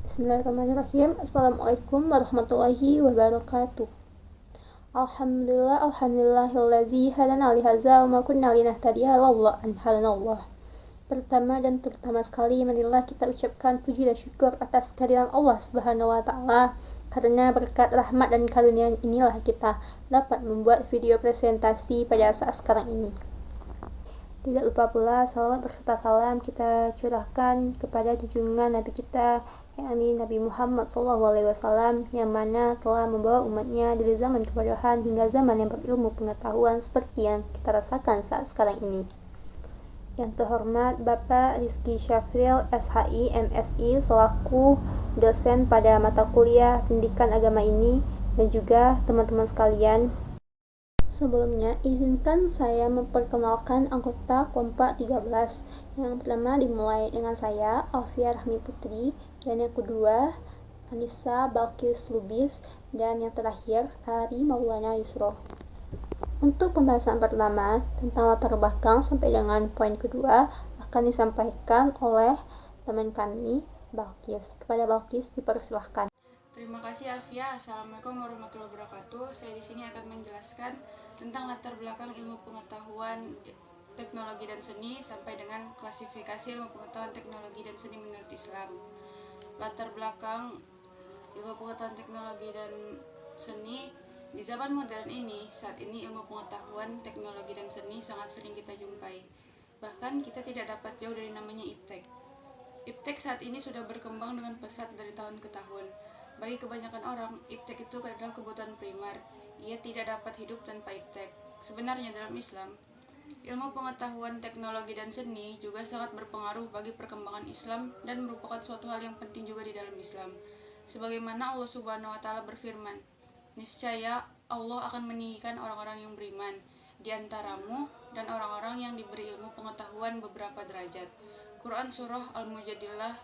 Bismillahirrahmanirrahim. Assalamualaikum warahmatullahi wabarakatuh. Alhamdulillahillazi hadana li hadza wa ma kunna linahtadiya laula an hadanallah. Pertama dan terutama sekali, marilah kita ucapkan puji dan syukur atas kehadiran Allah Subhanahu wa taala. Karena berkat rahmat dan karunia inilah kita dapat membuat video presentasi pada saat sekarang ini. Tidak lupa pula salawat berserta salam kita curahkan kepada junjungan Nabi kita, yakni Nabi Muhammad SAW, yang mana telah membawa umatnya dari zaman kebodohan hingga zaman yang berilmu pengetahuan seperti yang kita rasakan saat sekarang ini. Yang terhormat Bapak Rizky Syafril, SHI, MSI, selaku dosen pada mata kuliah pendidikan agama ini, dan juga teman-teman sekalian. Sebelumnya, izinkan saya memperkenalkan anggota Kompa 13. Yang pertama dimulai dengan saya, Alfia Rahmi Putri, dan yang kedua, Anissa Balkis Lubis, dan yang terakhir, Ari Maulana Yusro. Untuk pembahasan pertama tentang latar belakang sampai dengan poin kedua akan disampaikan oleh teman kami, Balkis. Kepada Balkis dipersilahkan. Terima kasih Alfia. Assalamualaikum warahmatullahi wabarakatuh. Saya di sini akan menjelaskan tentang latar belakang ilmu pengetahuan teknologi dan seni sampai dengan klasifikasi ilmu pengetahuan teknologi dan seni menurut Islam. Latar belakang ilmu pengetahuan teknologi dan seni di zaman modern ini, saat ini ilmu pengetahuan teknologi dan seni sangat sering kita jumpai. Bahkan kita tidak dapat jauh dari namanya iptek. Iptek saat ini sudah berkembang dengan pesat dari tahun ke tahun. Bagi kebanyakan orang, iptek itu adalah kebutuhan primer. Ia tidak dapat hidup tanpa iptek. Sebenarnya dalam Islam, ilmu pengetahuan teknologi dan seni juga sangat berpengaruh bagi perkembangan Islam dan merupakan suatu hal yang penting juga di dalam Islam. Sebagaimana Allah Subhanahu wa taala berfirman, "Niscaya Allah akan meninggikan orang-orang yang beriman di antaramu dan orang-orang yang diberi ilmu pengetahuan beberapa derajat." Quran Surah Al-Mujadilah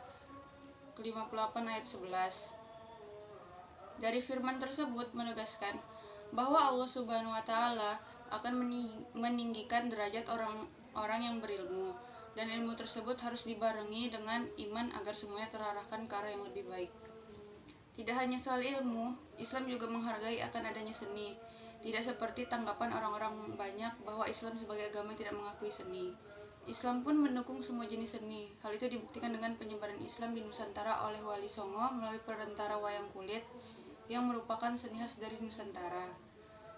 58 ayat 11. Dari firman tersebut menegaskan bahwa Allah Subhanahu wa taala akan meninggikan derajat orang-orang yang berilmu, dan ilmu tersebut harus dibarengi dengan iman agar semuanya terarahkan ke arah yang lebih baik. Tidak hanya soal ilmu, Islam juga menghargai akan adanya seni. Tidak seperti tanggapan orang-orang banyak bahwa Islam sebagai agama tidak mengakui seni. Islam pun mendukung semua jenis seni. Hal itu dibuktikan dengan penyebaran Islam di Nusantara oleh Wali Songo melalui perantara wayang kulit, yang merupakan seni khas dari Nusantara.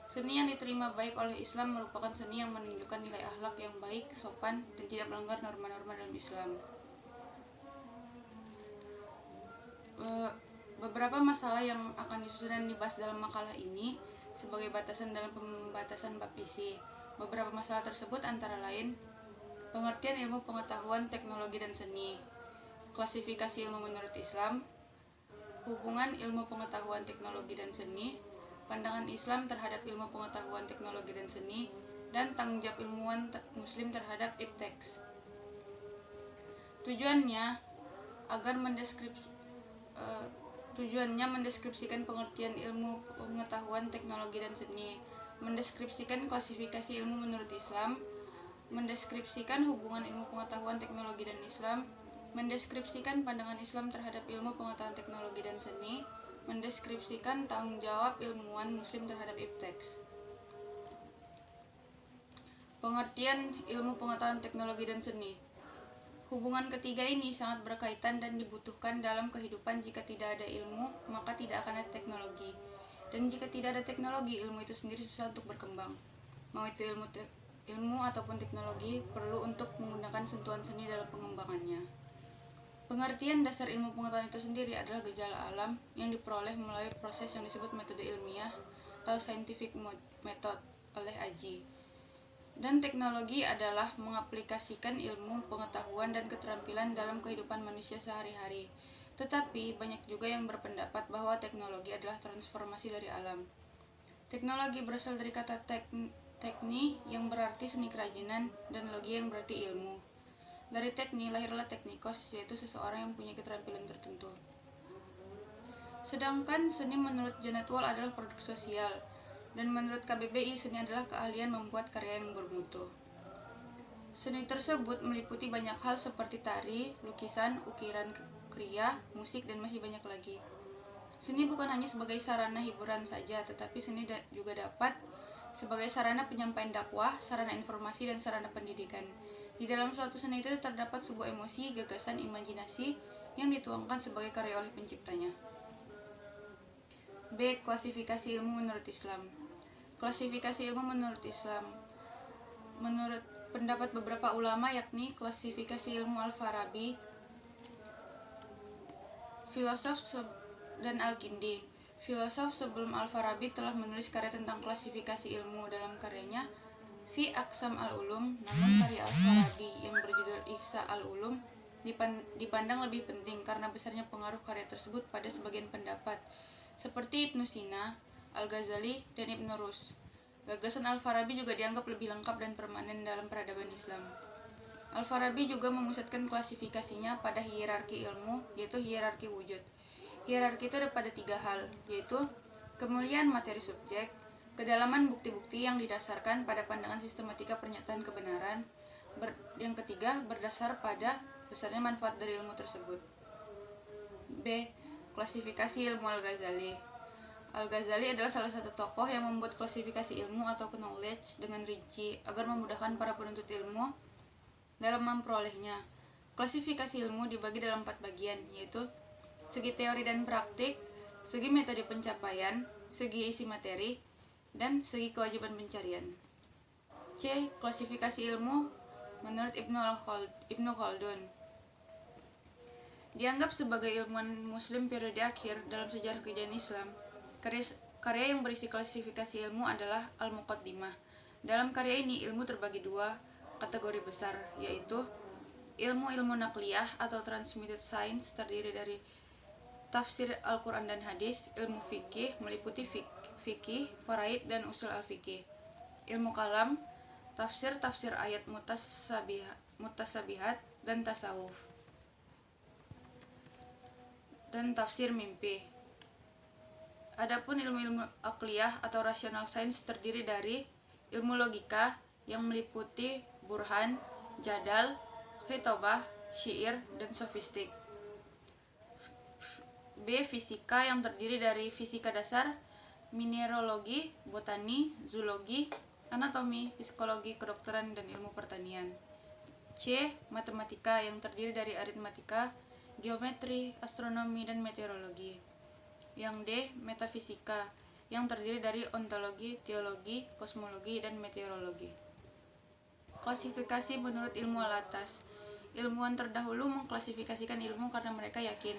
Seni yang diterima baik oleh Islam merupakan seni yang menunjukkan nilai akhlak yang baik, sopan, dan tidak melanggar norma-norma dalam Islam. Beberapa masalah yang akan disusun dan dibahas dalam makalah ini sebagai batasan dalam pembatasan bab isi. Beberapa masalah tersebut antara lain: pengertian ilmu pengetahuan teknologi dan seni, klasifikasi ilmu menurut Islam, hubungan ilmu pengetahuan teknologi dan seni, pandangan Islam terhadap ilmu pengetahuan teknologi dan seni, dan tanggung jawab ilmuwan muslim terhadap iptek. Tujuannya mendeskripsikan pengertian ilmu pengetahuan teknologi dan seni, mendeskripsikan klasifikasi ilmu menurut Islam, mendeskripsikan hubungan ilmu pengetahuan teknologi dan Islam, mendeskripsikan pandangan Islam terhadap ilmu pengetahuan teknologi dan seni, mendeskripsikan tanggung jawab ilmuwan muslim terhadap iptek. Pengertian ilmu pengetahuan teknologi dan seni. Hubungan ketiga ini sangat berkaitan dan dibutuhkan dalam kehidupan. Jika tidak ada ilmu, maka tidak akan ada teknologi. Dan jika tidak ada teknologi, ilmu itu sendiri susah untuk berkembang. Mau itu ilmu ataupun teknologi, perlu untuk menggunakan sentuhan seni dalam pengembangannya. Pengertian dasar ilmu pengetahuan itu sendiri adalah gejala alam yang diperoleh melalui proses yang disebut metode ilmiah atau scientific method oleh Aji. Dan teknologi adalah mengaplikasikan ilmu pengetahuan dan keterampilan dalam kehidupan manusia sehari-hari. Tetapi banyak juga yang berpendapat bahwa teknologi adalah transformasi dari alam. Teknologi berasal dari kata tekni yang berarti seni kerajinan, dan logi yang berarti ilmu. Dari tekni lahirlah teknikos, yaitu seseorang yang punya keterampilan tertentu. Sedangkan seni menurut Janet Wall adalah produk sosial, dan menurut KBBI seni adalah keahlian membuat karya yang bermutu. Seni tersebut meliputi banyak hal seperti tari, lukisan, ukiran, kriya, musik, dan masih banyak lagi. Seni bukan hanya sebagai sarana hiburan saja, tetapi seni juga dapat sebagai sarana penyampaian dakwah, sarana informasi, dan sarana pendidikan. Di dalam suatu seni itu terdapat sebuah emosi, gagasan, imajinasi yang dituangkan sebagai karya oleh penciptanya. B. Klasifikasi ilmu menurut Islam. Klasifikasi ilmu menurut Islam. Menurut pendapat beberapa ulama, yakni klasifikasi ilmu Al-Farabi, filosof dan Al-Kindi. Filosof sebelum Al-Farabi telah menulis karya tentang klasifikasi ilmu dalam karyanya Fi Aqsam Al-Ulum, namun karya Al-Farabi yang berjudul Ihsa Al-Ulum dipandang lebih penting karena besarnya pengaruh karya tersebut pada sebagian pendapat, seperti Ibnu Sina, Al-Ghazali, dan Ibnu Rus. Gagasan Al-Farabi juga dianggap lebih lengkap dan permanen dalam peradaban Islam. Al-Farabi juga memusatkan klasifikasinya pada hierarki ilmu, yaitu hierarki wujud. Hierarki itu ada pada 3 hal, yaitu kemuliaan materi subjek, kedalaman bukti-bukti yang didasarkan pada pandangan sistematika pernyataan kebenaran, yang ketiga berdasar pada besarnya manfaat dari ilmu tersebut. B. Klasifikasi ilmu Al-Ghazali. Al-Ghazali adalah salah satu tokoh yang membuat klasifikasi ilmu atau knowledge dengan rinci agar memudahkan para penuntut ilmu dalam memperolehnya. Klasifikasi ilmu dibagi dalam 4 bagian, yaitu segi teori dan praktik, segi metode pencapaian, segi isi materi, dan segi kewajiban pencarian. C. Klasifikasi ilmu menurut Ibnu Khaldun. Dianggap sebagai ilmuwan muslim periode akhir dalam sejarah kejayaan Islam. Karya yang berisi klasifikasi ilmu adalah Al-Muqaddimah. Dalam karya ini, ilmu terbagi 2 kategori besar, yaitu ilmu-ilmu nakliyah atau transmitted science terdiri dari tafsir Al-Quran dan hadis, ilmu fikih meliputi fikih, faraid, dan usul al-fikih, ilmu kalam, tafsir ayat mutasabihat dan tasawuf, dan tafsir mimpi. Adapun ilmu-ilmu akliyah atau rational science terdiri dari ilmu logika yang meliputi burhan, jadal, khitobah, syair, dan sofistik. B. Fisika yang terdiri dari fisika dasar, mineralogi, botani, zoologi, anatomi, psikologi, kedokteran, dan ilmu pertanian. C. Matematika yang terdiri dari aritmatika, geometri, astronomi, dan meteorologi. Yang D. Metafisika yang terdiri dari ontologi, teologi, kosmologi, dan meteorologi. Klasifikasi menurut ilmu al-atas. Ilmuwan terdahulu mengklasifikasikan ilmu karena mereka yakin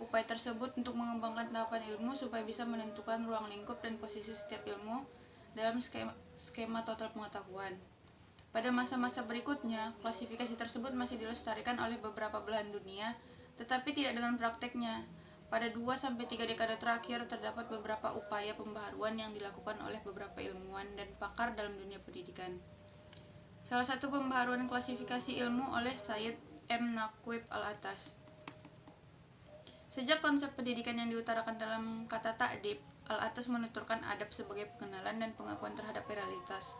upaya tersebut untuk mengembangkan tahapan ilmu supaya bisa menentukan ruang lingkup dan posisi setiap ilmu dalam skema total pengetahuan. Pada masa-masa berikutnya, klasifikasi tersebut masih dilestarikan oleh beberapa belahan dunia, tetapi tidak dengan prakteknya. Pada 2-3 dekade terakhir, terdapat beberapa upaya pembaharuan yang dilakukan oleh beberapa ilmuwan dan pakar dalam dunia pendidikan. Salah satu pembaharuan klasifikasi ilmu oleh Sayyid M. Naqib al-Atas. Sejak konsep pendidikan yang diutarakan dalam kata ta'dib, al-Atas menuturkan adab sebagai pengenalan dan pengakuan terhadap realitas,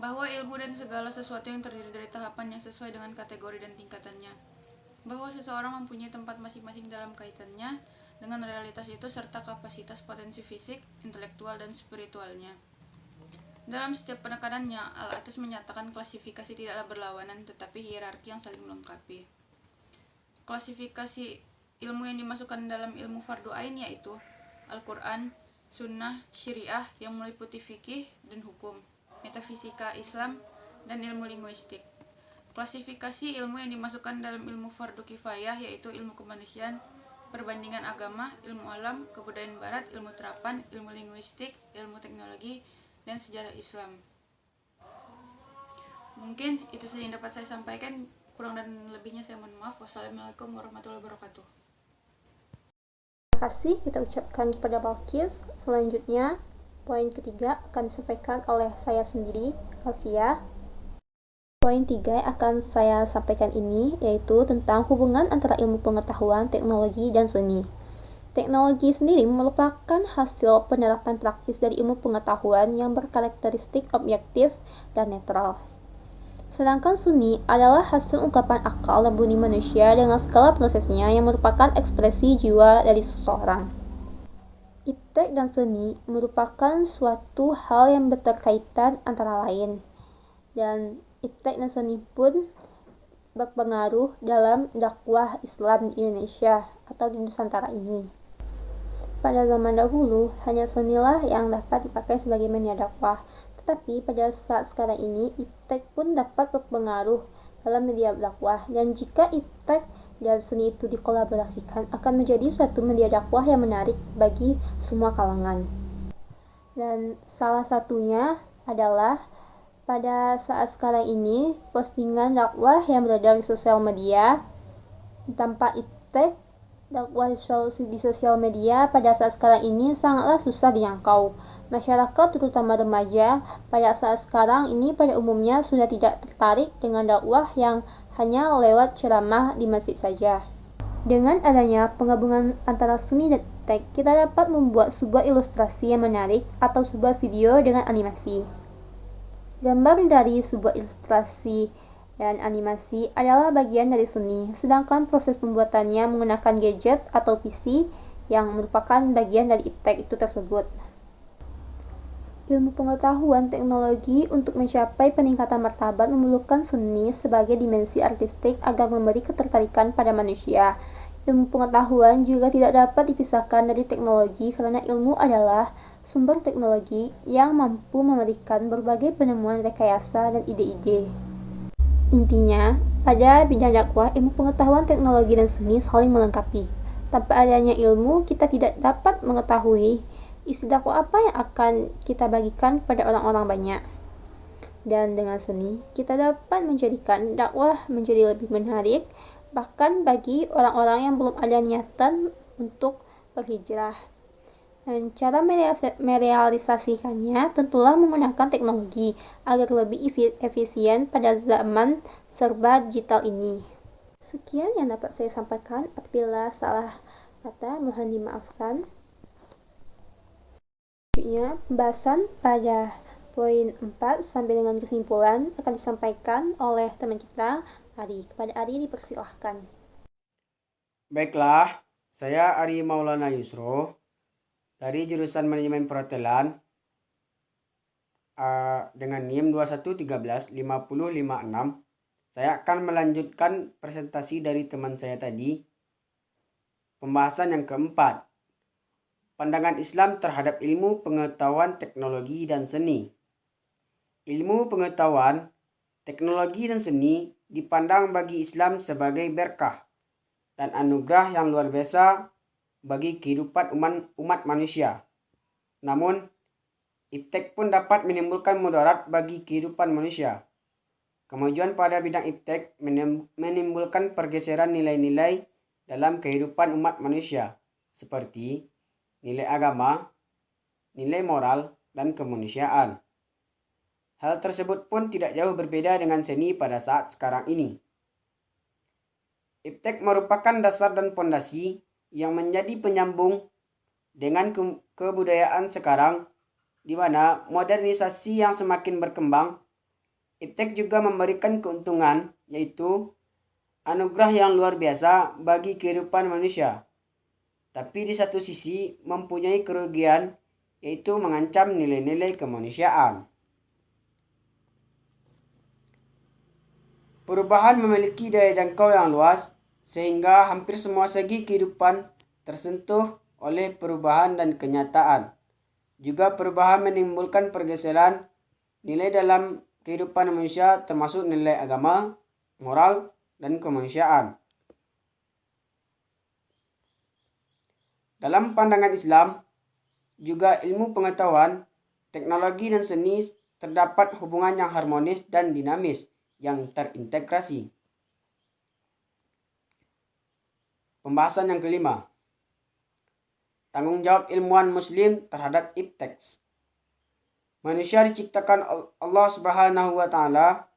bahwa ilmu dan segala sesuatu yang terdiri dari tahapan yang sesuai dengan kategori dan tingkatannya, bahwa seseorang mempunyai tempat masing-masing dalam kaitannya dengan realitas itu serta kapasitas potensi fisik, intelektual, dan spiritualnya. Dalam setiap penekanannya, al-Atas menyatakan klasifikasi tidaklah berlawanan tetapi hierarki yang saling melengkapi. Klasifikasi ilmu yang dimasukkan dalam ilmu fardu ain yaitu Al-Quran, Sunnah, Syariah yang meliputi fikih dan hukum, metafisika Islam, dan ilmu linguistik. Klasifikasi ilmu yang dimasukkan dalam ilmu fardu kifayah yaitu ilmu kemanusiaan, perbandingan agama, ilmu alam, kebudayaan barat, ilmu terapan, ilmu linguistik, ilmu teknologi, dan sejarah Islam. Mungkin itu saja yang dapat saya sampaikan, kurang dan lebihnya saya mohon maaf. Wassalamualaikum warahmatullahi wabarakatuh. Terima kasih kita ucapkan kepada Balkis. Selanjutnya, poin ketiga akan disampaikan oleh saya sendiri, Alfia. Poin 3 akan saya sampaikan ini yaitu tentang hubungan antara ilmu pengetahuan, teknologi, dan seni. Teknologi sendiri merupakan hasil penerapan praktis dari ilmu pengetahuan yang berkarakteristik objektif dan netral. Sedangkan seni adalah hasil ungkapan akal dan budi manusia dengan segala prosesnya yang merupakan ekspresi jiwa dari seseorang. Iptek dan seni merupakan suatu hal yang berkaitan antara lain, dan iptek dan seni pun berpengaruh dalam dakwah Islam di Indonesia atau di Nusantara ini. Pada zaman dahulu, hanya senilah yang dapat dipakai sebagai media dakwah, tetapi pada saat sekarang ini, iptek pun dapat berpengaruh dalam media dakwah, dan jika iptek dan seni itu dikolaborasikan, akan menjadi suatu media dakwah yang menarik bagi semua kalangan. Dan salah satunya adalah pada saat sekarang ini, postingan dakwah yang beredar di sosial media tanpa iptek, dakwah di sosial media pada saat sekarang ini sangatlah susah dijangkau. Masyarakat, terutama remaja, pada saat sekarang ini pada umumnya sudah tidak tertarik dengan dakwah yang hanya lewat ceramah di masjid saja. Dengan adanya penggabungan antara seni dan iptek, kita dapat membuat sebuah ilustrasi yang menarik atau sebuah video dengan animasi. Gambar dari sebuah ilustrasi dan animasi adalah bagian dari seni, sedangkan proses pembuatannya menggunakan gadget atau PC yang merupakan bagian dari iptek itu tersebut. Ilmu pengetahuan teknologi untuk mencapai peningkatan martabat memerlukan seni sebagai dimensi artistik agar memberi ketertarikan pada manusia. Ilmu pengetahuan juga tidak dapat dipisahkan dari teknologi karena ilmu adalah sumber teknologi yang mampu memberikan berbagai penemuan rekayasa dan ide-ide. Intinya, pada bidang dakwah, ilmu pengetahuan teknologi dan seni saling melengkapi. Tanpa adanya ilmu, kita tidak dapat mengetahui isi dakwah apa yang akan kita bagikan pada orang-orang banyak. Dan dengan seni, kita dapat menjadikan dakwah menjadi lebih menarik, bahkan bagi orang-orang yang belum ada niatan untuk berhijrah. Dan cara merealisasikannya tentulah menggunakan teknologi agar lebih efisien pada zaman serba digital ini. Sekian yang dapat saya sampaikan. Apabila salah kata, mohon dimaafkan. Selanjutnya, pembahasan pada poin 4 sampai dengan kesimpulan akan disampaikan oleh teman kita, Ari. Kepada Ari dipersilahkan. Baiklah, saya Ari Maulana Yusro dari jurusan Manajemen Perhotelan dengan NIM 21135056. Saya akan melanjutkan presentasi dari teman saya tadi. Pembahasan yang keempat, pandangan Islam terhadap ilmu pengetahuan, teknologi, dan seni. Ilmu pengetahuan, teknologi, dan seni dipandang bagi Islam sebagai berkah dan anugerah yang luar biasa bagi kehidupan umat manusia. Namun, iptek pun dapat menimbulkan mudarat bagi kehidupan manusia. Kemajuan pada bidang iptek menimbulkan pergeseran nilai-nilai dalam kehidupan umat manusia, seperti nilai agama, nilai moral, dan kemanusiaan. Hal tersebut pun tidak jauh berbeda dengan seni pada saat sekarang ini. Iptek merupakan dasar dan pondasi yang menjadi penyambung dengan kebudayaan sekarang, di mana modernisasi yang semakin berkembang. Iptek juga memberikan keuntungan, yaitu anugerah yang luar biasa bagi kehidupan manusia. Tapi di satu sisi mempunyai kerugian, yaitu mengancam nilai-nilai kemanusiaan. Perubahan memiliki daya jangkau yang luas, sehingga hampir semua segi kehidupan tersentuh oleh perubahan dan kenyataan. Juga perubahan menimbulkan pergeseran nilai dalam kehidupan manusia, termasuk nilai agama, moral, dan kemanusiaan. Dalam pandangan Islam, juga ilmu pengetahuan, teknologi, dan seni terdapat hubungan yang harmonis dan dinamis yang terintegrasi. Pembahasan yang kelima, tanggung jawab ilmuwan muslim terhadap iptek. Manusia diciptakan Allah Subhanahu wa Ta'ala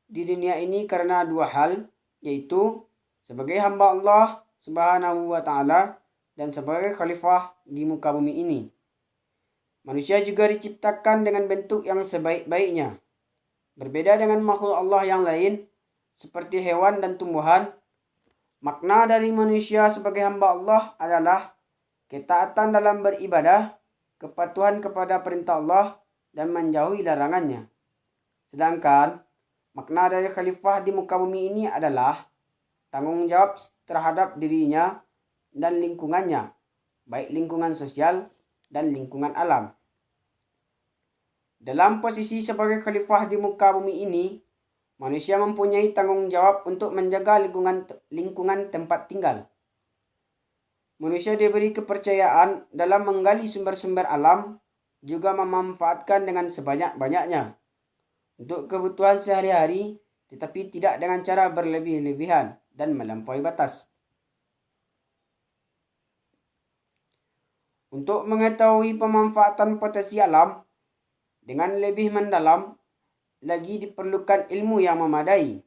di dunia ini karena dua hal, yaitu sebagai hamba Allah Subhanahu wa Ta'ala dan sebagai khalifah di muka bumi ini. Manusia juga diciptakan dengan bentuk yang sebaik-baiknya, Berbeda dengan makhluk Allah yang lain, seperti hewan dan tumbuhan, makna dari manusia sebagai hamba Allah adalah ketaatan dalam beribadah, kepatuhan kepada perintah Allah, dan menjauhi larangannya. Sedangkan makna dari khalifah di muka bumi ini adalah tanggung jawab terhadap dirinya dan lingkungannya, baik lingkungan sosial dan lingkungan alam. Dalam posisi sebagai khalifah di muka bumi ini, manusia mempunyai tanggung jawab untuk menjaga lingkungan tempat tinggal. Manusia diberi kepercayaan dalam menggali sumber-sumber alam, juga memanfaatkan dengan sebanyak-banyaknya untuk kebutuhan sehari-hari, tetapi tidak dengan cara berlebih-lebihan dan melampaui batas. Untuk mengetahui pemanfaatan potensi alam dengan lebih mendalam, lagi diperlukan ilmu yang memadai.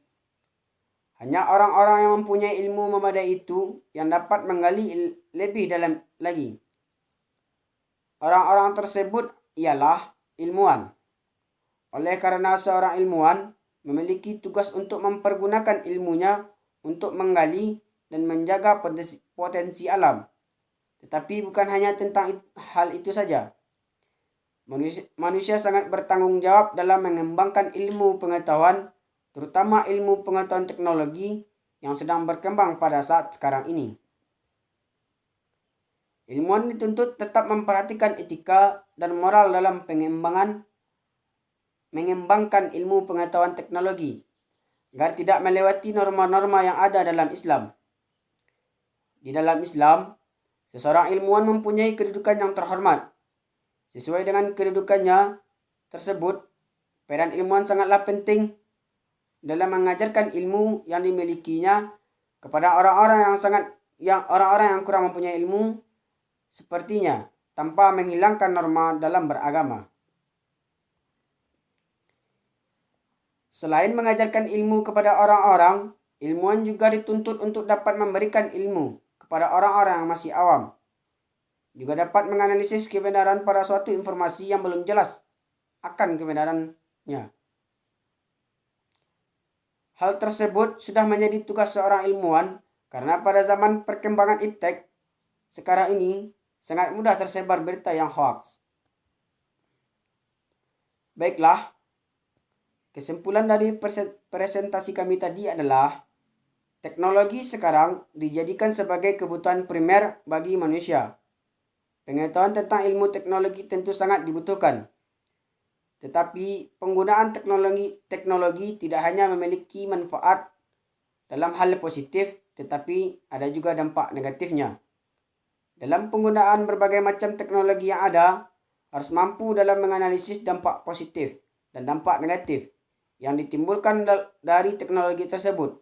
Hanya orang-orang yang mempunyai ilmu memadai itu yang dapat menggali lebih dalam lagi. Orang-orang tersebut ialah ilmuwan. Oleh karena seorang ilmuwan memiliki tugas untuk mempergunakan ilmunya untuk menggali dan menjaga potensi alam. Tetapi bukan hanya tentang hal itu saja. Manusia sangat bertanggung jawab dalam mengembangkan ilmu pengetahuan, terutama ilmu pengetahuan teknologi yang sedang berkembang pada saat sekarang ini. Ilmuwan dituntut tetap memperhatikan etika dan moral dalam mengembangkan ilmu pengetahuan teknologi, agar tidak melewati norma-norma yang ada dalam Islam. Di dalam Islam, seseorang ilmuwan mempunyai kedudukan yang terhormat. Sesuai dengan kedudukannya tersebut, peran ilmuwan sangatlah penting dalam mengajarkan ilmu yang dimilikinya kepada orang-orang yang kurang mempunyai ilmu sepertinya, tanpa menghilangkan norma dalam beragama. Selain mengajarkan ilmu kepada orang-orang, ilmuwan juga dituntut untuk dapat memberikan ilmu kepada orang-orang yang masih awam. Juga dapat menganalisis kebenaran pada suatu informasi yang belum jelas akan kebenarannya. Hal tersebut sudah menjadi tugas seorang ilmuwan karena pada zaman perkembangan iptek sekarang ini sangat mudah tersebar berita yang hoaks. Baiklah, kesimpulan dari presentasi kami tadi adalah teknologi sekarang dijadikan sebagai kebutuhan primer bagi manusia. Pengetahuan tentang ilmu teknologi tentu sangat dibutuhkan. Tetapi penggunaan teknologi tidak hanya memiliki manfaat dalam hal positif, tetapi ada juga dampak negatifnya. Dalam penggunaan berbagai macam teknologi yang ada, harus mampu dalam menganalisis dampak positif dan dampak negatif yang ditimbulkan dari teknologi tersebut.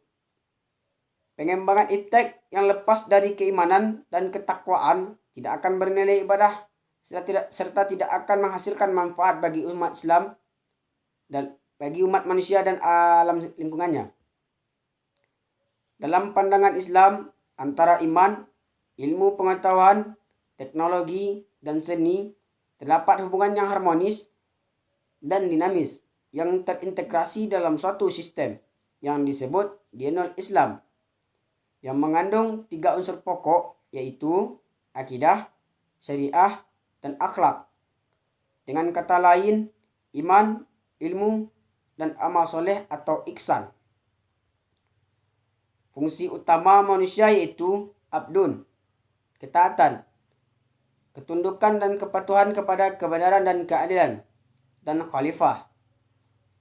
Pengembangan iptek yang lepas dari keimanan dan ketakwaan tidak akan bernilai ibadah serta tidak akan menghasilkan manfaat bagi umat Islam dan bagi umat manusia dan alam lingkungannya. Dalam pandangan Islam, antara iman, ilmu pengetahuan, teknologi, dan seni terdapat hubungan yang harmonis dan dinamis yang terintegrasi dalam suatu sistem yang disebut dinul Islam, yang mengandung 3 unsur pokok, yaitu akidah, syariah, dan akhlak. Dengan kata lain, iman, ilmu, dan amal soleh atau ihsan. Fungsi utama manusia yaitu abdun, ketaatan, ketundukan dan kepatuhan kepada kebenaran dan keadilan, dan khalifah,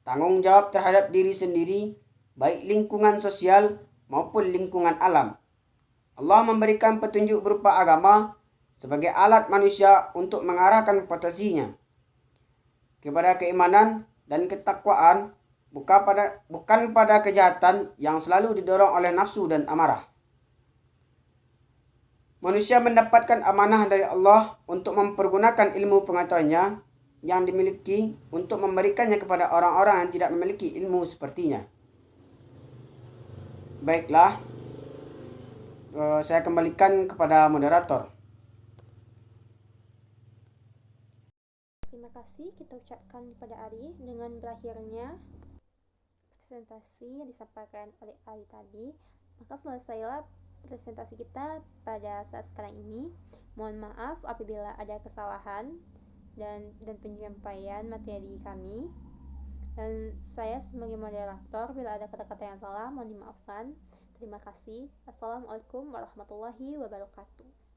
tanggung jawab terhadap diri sendiri, baik lingkungan sosial maupun lingkungan alam. Allah memberikan petunjuk berupa agama sebagai alat manusia untuk mengarahkan potensinya kepada keimanan dan ketakwaan, bukan pada kejahatan yang selalu didorong oleh nafsu dan amarah. Manusia mendapatkan amanah dari Allah untuk mempergunakan ilmu pengetahuannya yang dimiliki untuk memberikannya kepada orang-orang yang tidak memiliki ilmu sepertinya. Baiklah, saya kembalikan kepada moderator. Terima kasih kita ucapkan kepada Ari dengan berakhirnya presentasi yang disampaikan oleh Ali tadi, maka selesailah presentasi kita pada saat sekarang ini. Mohon maaf apabila ada kesalahan dan penyampaian materi kami. Dan saya sebagai moderator, bila ada kata-kata yang salah mohon dimaafkan. Terima kasih. Assalamualaikum warahmatullahi wabarakatuh.